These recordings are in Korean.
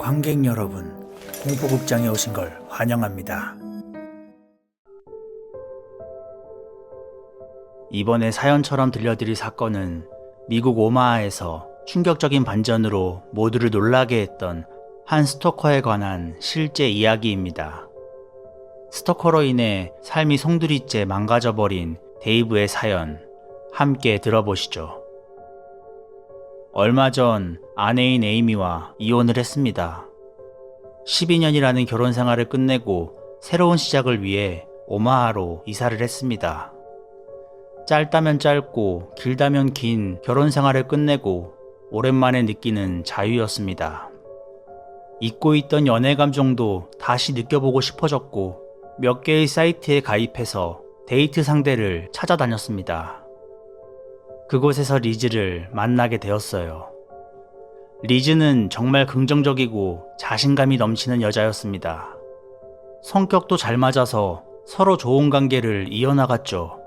관객 여러분, 공포극장에 오신 걸 환영합니다. 이번에 사연처럼 들려드릴 사건은 미국 오마하에서 충격적인 반전으로 모두를 놀라게 했던 한 스토커에 관한 실제 이야기입니다. 스토커로 인해 삶이 송두리째 망가져버린 데이브의 사연, 함께 들어보시죠. 얼마 전 아내인 에이미와 이혼을 했습니다. 12년이라는 결혼 생활을 끝내고 새로운 시작을 위해 오마하로 이사를 했습니다. 짧다면 짧고 길다면 긴 결혼 생활을 끝내고 오랜만에 느끼는 자유였습니다. 잊고 있던 연애감 정도 다시 느껴보고 싶어졌고 몇 개의 사이트에 가입해서 데이트 상대를 찾아다녔습니다. 그곳에서 리즈를 만나게 되었어요. 리즈는 정말 긍정적이고 자신감이 넘치는 여자였습니다. 성격도 잘 맞아서 서로 좋은 관계를 이어나갔죠.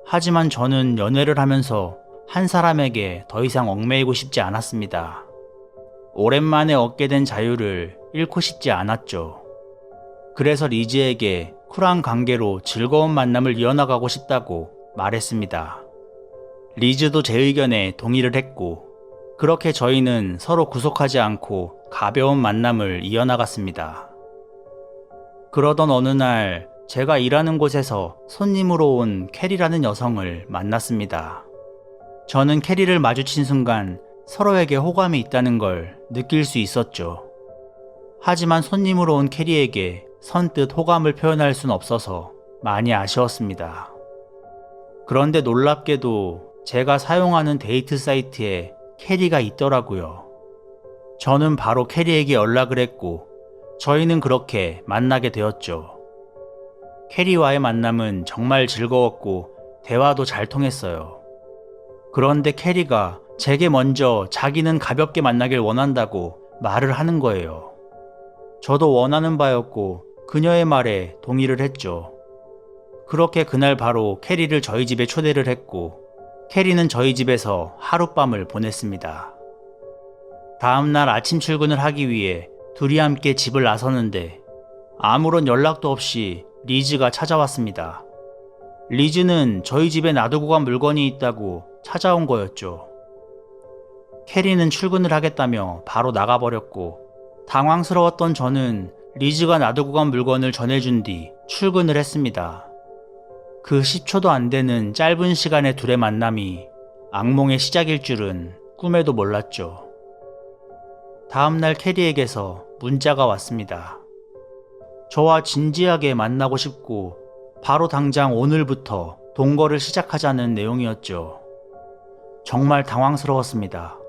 하지만 저는 연애를 하면서 한 사람에게 더 이상 얽매이고 싶지 않았습니다. 오랜만에 얻게 된 자유를 잃고 싶지 않았죠. 그래서 리즈에게 쿨한 관계로 즐거운 만남을 이어나가고 싶다고 말했습니다. 리즈도 제 의견에 동의를 했고, 그렇게 저희는 서로 구속하지 않고 가벼운 만남을 이어나갔습니다. 그러던 어느 날 제가 일하는 곳에서 손님으로 온 캐리라는 여성을 만났습니다. 저는 캐리를 마주친 순간 서로에게 호감이 있다는 걸 느낄 수 있었죠. 하지만 손님으로 온 캐리에게 선뜻 호감을 표현할 순 없어서 많이 아쉬웠습니다. 그런데 놀랍게도 제가 사용하는 데이트 사이트에 캐리가 있더라고요. 저는 바로 캐리에게 연락을 했고 저희는 그렇게 만나게 되었죠. 캐리와의 만남은 정말 즐거웠고 대화도 잘 통했어요. 그런데 캐리가 제게 먼저 자기는 가볍게 만나길 원한다고 말을 하는 거예요. 저도 원하는 바였고 그녀의 말에 동의를 했죠. 그렇게 그날 바로 캐리를 저희 집에 초대를 했고 캐리는 저희 집에서 하룻밤을 보냈습니다. 다음날 아침 출근을 하기 위해 둘이 함께 집을 나섰는데 아무런 연락도 없이 리즈가 찾아왔습니다. 리즈는 저희 집에 놔두고 간 물건이 있다고 찾아온 거였죠. 캐리는 출근을 하겠다며 바로 나가버렸고 당황스러웠던 저는 리즈가 놔두고 간 물건을 전해준 뒤 출근을 했습니다. 그 10초도 안 되는 짧은 시간의 둘의 만남이 악몽의 시작일 줄은 꿈에도 몰랐죠. 다음날 캐리에게서 문자가 왔습니다. 저와 진지하게 만나고 싶고 바로 당장 오늘부터 동거를 시작하자는 내용이었죠. 정말 당황스러웠습니다.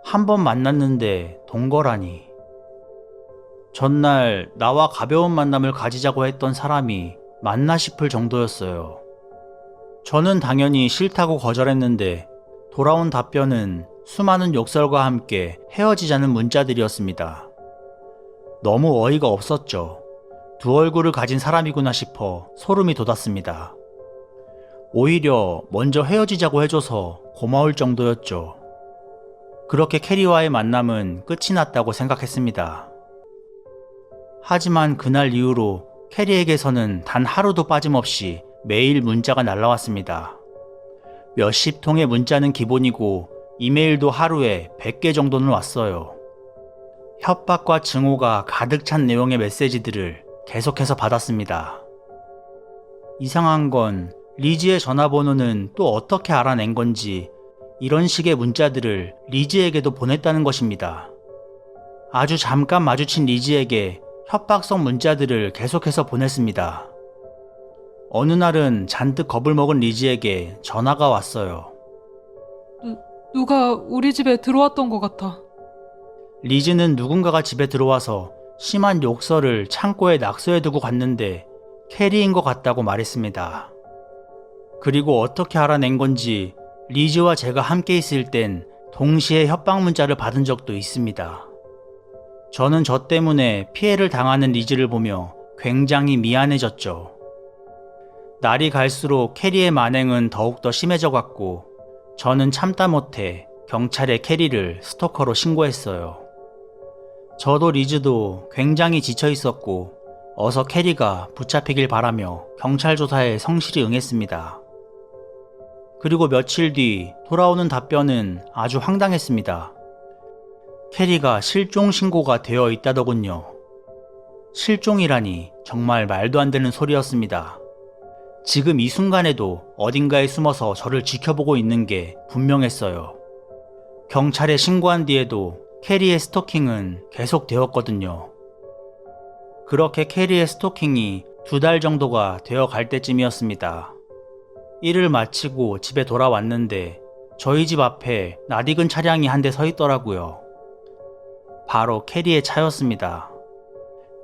한 번 만났는데 동거라니. 전날 나와 가벼운 만남을 가지자고 했던 사람이 맞나 싶을 정도였어요. 저는 당연히 싫다고 거절했는데 돌아온 답변은 수많은 욕설과 함께 헤어지자는 문자들이었습니다. 너무 어이가 없었죠. 두 얼굴을 가진 사람이구나 싶어 소름이 돋았습니다. 오히려 먼저 헤어지자고 해줘서 고마울 정도였죠. 그렇게 캐리와의 만남은 끝이 났다고 생각했습니다. 하지만 그날 이후로 캐리에게서는 단 하루도 빠짐없이 매일 문자가 날라왔습니다. 몇십 통의 문자는 기본이고 이메일도 하루에 100개 정도는 왔어요. 협박과 증오가 가득 찬 내용의 메시지들을 계속해서 받았습니다. 이상한 건 리즈의 전화번호는 또 어떻게 알아낸 건지 이런 식의 문자들을 리즈에게도 보냈다는 것입니다. 아주 잠깐 마주친 리즈에게 협박성 문자들을 계속해서 보냈습니다. 어느 날은 잔뜩 겁을 먹은 리즈에게 전화가 왔어요. 누가 우리 집에 들어왔던 것 같아. 리즈는 누군가가 집에 들어와서 심한 욕설을 창고에 낙서해두고 갔는데 캐리인 것 같다고 말했습니다. 그리고 어떻게 알아낸 건지 리즈와 제가 함께 있을 땐 동시에 협박 문자를 받은 적도 있습니다. 저는 저 때문에 피해를 당하는 리즈를 보며 굉장히 미안해졌죠. 날이 갈수록 캐리의 만행은 더욱더 심해져갔고 저는 참다 못해 경찰에 캐리를 스토커로 신고했어요. 저도 리즈도 굉장히 지쳐 있었고 어서 캐리가 붙잡히길 바라며 경찰 조사에 성실히 응했습니다. 그리고 며칠 뒤 돌아오는 답변은 아주 황당했습니다. 캐리가 실종 신고가 되어 있다더군요. 실종이라니 정말 말도 안 되는 소리였습니다. 지금 이 순간에도 어딘가에 숨어서 저를 지켜보고 있는 게 분명했어요. 경찰에 신고한 뒤에도 캐리의 스토킹은 계속되었거든요. 그렇게 캐리의 스토킹이 2달 정도가 되어 갈 때쯤이었습니다. 일을 마치고 집에 돌아왔는데 저희 집 앞에 낯익은 차량이 한 대 서 있더라고요. 바로 캐리의 차였습니다.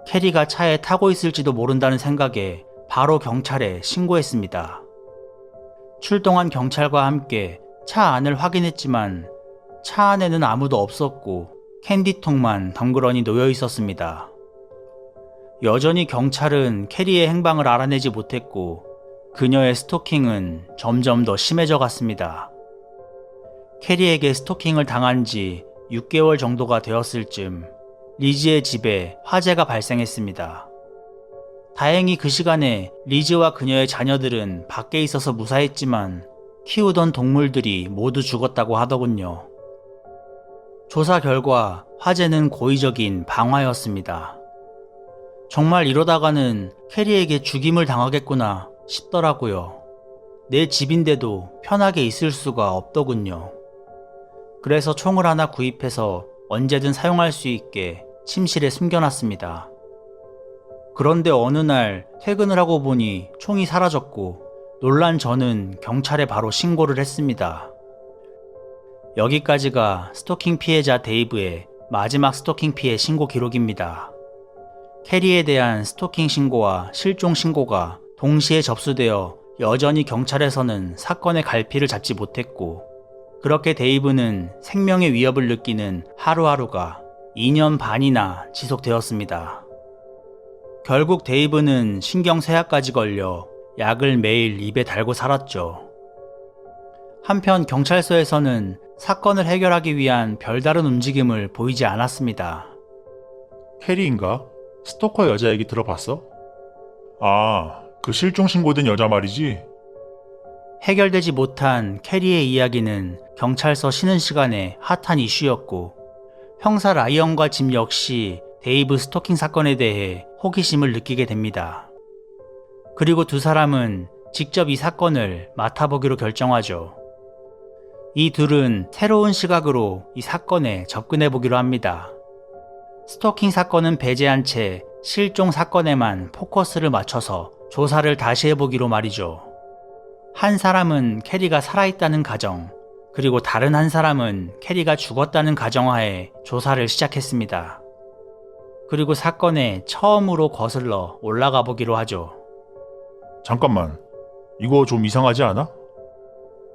캐리가 차에 타고 있을지도 모른다는 생각에 바로 경찰에 신고했습니다. 출동한 경찰과 함께 차 안을 확인했지만 차 안에는 아무도 없었고 캔디통만 덩그러니 놓여 있었습니다. 여전히 경찰은 캐리의 행방을 알아내지 못했고 그녀의 스토킹은 점점 더 심해져 갔습니다. 캐리에게 스토킹을 당한 지 6개월 정도가 되었을 즈음 리즈의 집에 화재가 발생했습니다. 다행히 그 시간에 리즈와 그녀의 자녀들은 밖에 있어서 무사했지만 키우던 동물들이 모두 죽었다고 하더군요. 조사 결과 화재는 고의적인 방화였습니다. 정말 이러다가는 캐리에게 죽임을 당하겠구나 싶더라고요. 내 집인데도 편하게 있을 수가 없더군요. 그래서 총을 하나 구입해서 언제든 사용할 수 있게 침실에 숨겨놨습니다. 그런데 어느 날 퇴근을 하고 보니 총이 사라졌고 놀란 저는 경찰에 바로 신고를 했습니다. 여기까지가 스토킹 피해자 데이브의 마지막 스토킹 피해 신고 기록입니다. 캐리에 대한 스토킹 신고와 실종 신고가 동시에 접수되어 여전히 경찰에서는 사건의 갈피를 잡지 못했고 그렇게 데이브는 생명의 위협을 느끼는 하루하루가 2년 반이나 지속되었습니다. 결국 데이브는 신경쇠약까지 걸려 약을 매일 입에 달고 살았죠. 한편 경찰서에서는 사건을 해결하기 위한 별다른 움직임을 보이지 않았습니다. 캐리인가? 스토커 여자 얘기 들어봤어? 아, 그 실종 신고된 여자 말이지? 해결되지 못한 캐리의 이야기는 경찰서 쉬는 시간에 핫한 이슈였고 형사 라이언과 짐 역시 데이브 스토킹 사건에 대해 호기심을 느끼게 됩니다. 그리고 두 사람은 직접 이 사건을 맡아보기로 결정하죠. 이 둘은 새로운 시각으로 이 사건에 접근해보기로 합니다. 스토킹 사건은 배제한 채 실종 사건에만 포커스를 맞춰서 조사를 다시 해보기로 말이죠. 한 사람은 캐리가 살아있다는 가정, 그리고 다른 한 사람은 캐리가 죽었다는 가정하에 조사를 시작했습니다. 그리고 사건에 처음으로 거슬러 올라가 보기로 하죠. 잠깐만, 이거 좀 이상하지 않아?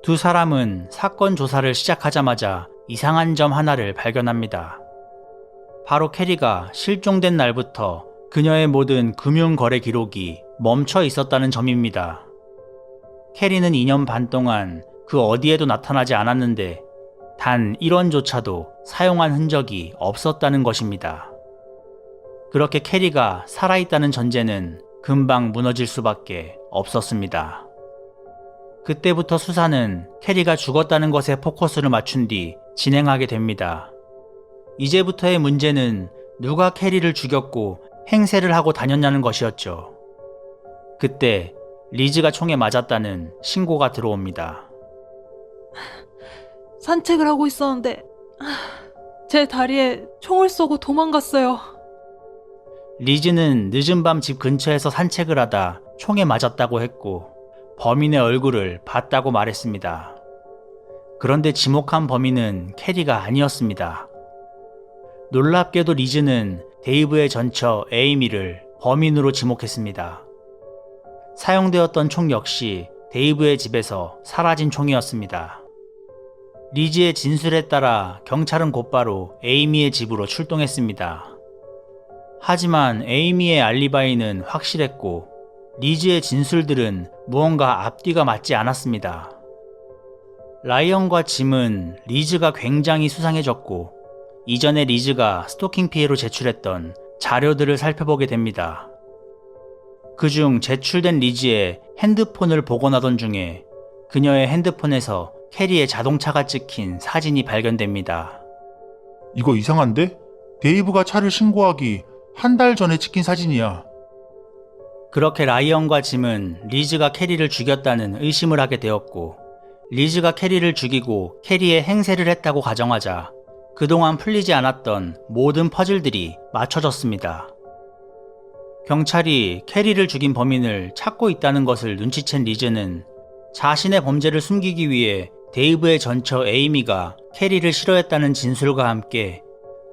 두 사람은 사건 조사를 시작하자마자 이상한 점 하나를 발견합니다. 바로 캐리가 실종된 날부터 그녀의 모든 금융거래 기록이 멈춰 있었다는 점입니다. 캐리는 2년 반 동안 그 어디에도 나타나지 않았는데 단 1원조차도 사용한 흔적이 없었다는 것입니다. 그렇게 캐리가 살아있다는 전제는 금방 무너질 수밖에 없었습니다. 그때부터 수사는 캐리가 죽었다는 것에 포커스를 맞춘 뒤 진행하게 됩니다. 이제부터의 문제는 누가 캐리를 죽였고 행세를 하고 다녔냐는 것이었죠. 그때 리즈가 총에 맞았다는 신고가 들어옵니다. 산책을 하고 있었는데 제 다리에 총을 쏘고 도망갔어요. 리즈는 늦은 밤 집 근처에서 산책을 하다 총에 맞았다고 했고 범인의 얼굴을 봤다고 말했습니다. 그런데 지목한 범인은 캐리가 아니었습니다. 놀랍게도 리즈는 데이브의 전처 에이미를 범인으로 지목했습니다. 사용되었던 총 역시 데이브의 집에서 사라진 총이었습니다. 리즈의 진술에 따라 경찰은 곧바로 에이미의 집으로 출동했습니다. 하지만 에이미의 알리바이는 확실했고 리즈의 진술들은 무언가 앞뒤가 맞지 않았습니다. 라이언과 짐은 리즈가 굉장히 수상해졌고 이전에 리즈가 스토킹 피해로 제출했던 자료들을 살펴보게 됩니다. 그중 제출된 리즈의 핸드폰을 복원하던 중에 그녀의 핸드폰에서 캐리의 자동차가 찍힌 사진이 발견됩니다. 이거 이상한데? 데이브가 차를 신고하기 한 달 전에 찍힌 사진이야. 그렇게 라이언과 짐은 리즈가 캐리를 죽였다는 의심을 하게 되었고, 리즈가 캐리를 죽이고 캐리의 행세를 했다고 가정하자 그동안 풀리지 않았던 모든 퍼즐들이 맞춰졌습니다. 경찰이 캐리를 죽인 범인을 찾고 있다는 것을 눈치챈 리즈는 자신의 범죄를 숨기기 위해 데이브의 전처 에이미가 캐리를 싫어했다는 진술과 함께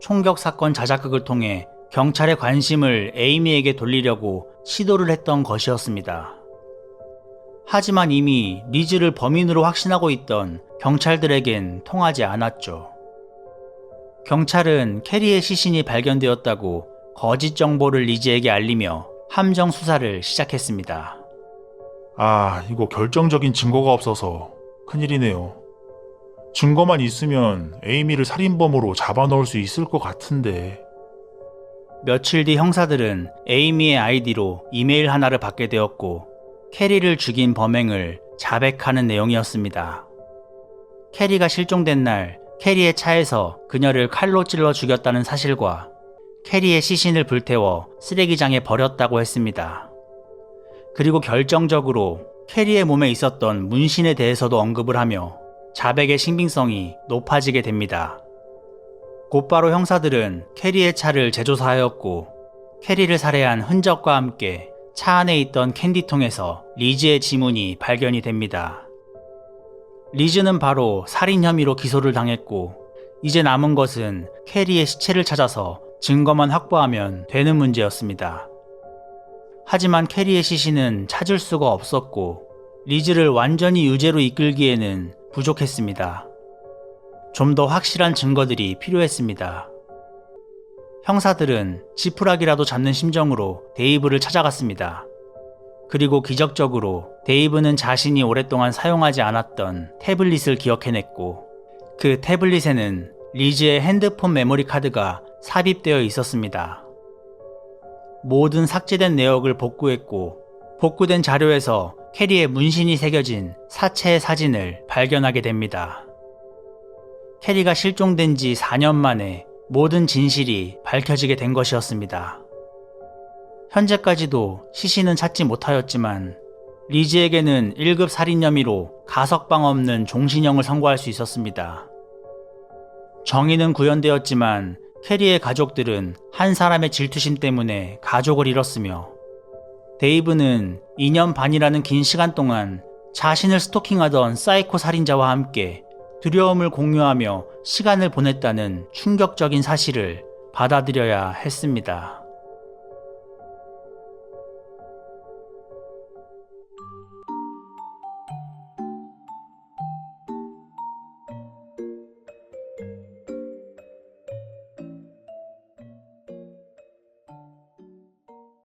총격 사건 자작극을 통해 경찰의 관심을 에이미에게 돌리려고 시도를 했던 것이었습니다. 하지만 이미 리즈를 범인으로 확신하고 있던 경찰들에겐 통하지 않았죠. 경찰은 캐리의 시신이 발견되었다고 거짓 정보를 리즈에게 알리며 함정 수사를 시작했습니다. 아, 이거 결정적인 증거가 없어서 큰일이네요. 증거만 있으면 에이미를 살인범으로 잡아넣을 수 있을 것 같은데. 며칠 뒤 형사들은 에이미의 아이디로 이메일 하나를 받게 되었고, 캐리를 죽인 범행을 자백하는 내용이었습니다. 캐리가 실종된 날 캐리의 차에서 그녀를 칼로 찔러 죽였다는 사실과 캐리의 시신을 불태워 쓰레기장에 버렸다고 했습니다. 그리고 결정적으로 캐리의 몸에 있었던 문신에 대해서도 언급을 하며 자백의 신빙성이 높아지게 됩니다. 곧바로 형사들은 캐리의 차를 재조사하였고, 캐리를 살해한 흔적과 함께 차 안에 있던 캔디통에서 리즈의 지문이 발견이 됩니다. 리즈는 바로 살인 혐의로 기소를 당했고, 이제 남은 것은 캐리의 시체를 찾아서 증거만 확보하면 되는 문제였습니다. 하지만 캐리의 시신은 찾을 수가 없었고, 리즈를 완전히 유죄로 이끌기에는 부족했습니다. 좀 더 확실한 증거들이 필요했습니다. 형사들은 지푸라기라도 잡는 심정으로 데이브를 찾아갔습니다. 그리고 기적적으로 데이브는 자신이 오랫동안 사용하지 않았던 태블릿을 기억해냈고, 그 태블릿에는 리즈의 핸드폰 메모리 카드가 삽입되어 있었습니다. 모든 삭제된 내역을 복구했고, 복구된 자료에서 캐리의 문신이 새겨진 사체의 사진을 발견하게 됩니다. 캐리가 실종된 지 4년 만에 모든 진실이 밝혀지게 된 것이었습니다. 현재까지도 시신은 찾지 못하였지만 리즈에게는 1급 살인 혐의로 가석방 없는 종신형을 선고할 수 있었습니다. 정의는 구현되었지만 캐리의 가족들은 한 사람의 질투심 때문에 가족을 잃었으며, 데이브는 2년 반이라는 긴 시간 동안 자신을 스토킹하던 사이코 살인자와 함께 두려움을 공유하며 시간을 보냈다는 충격적인 사실을 받아들여야 했습니다.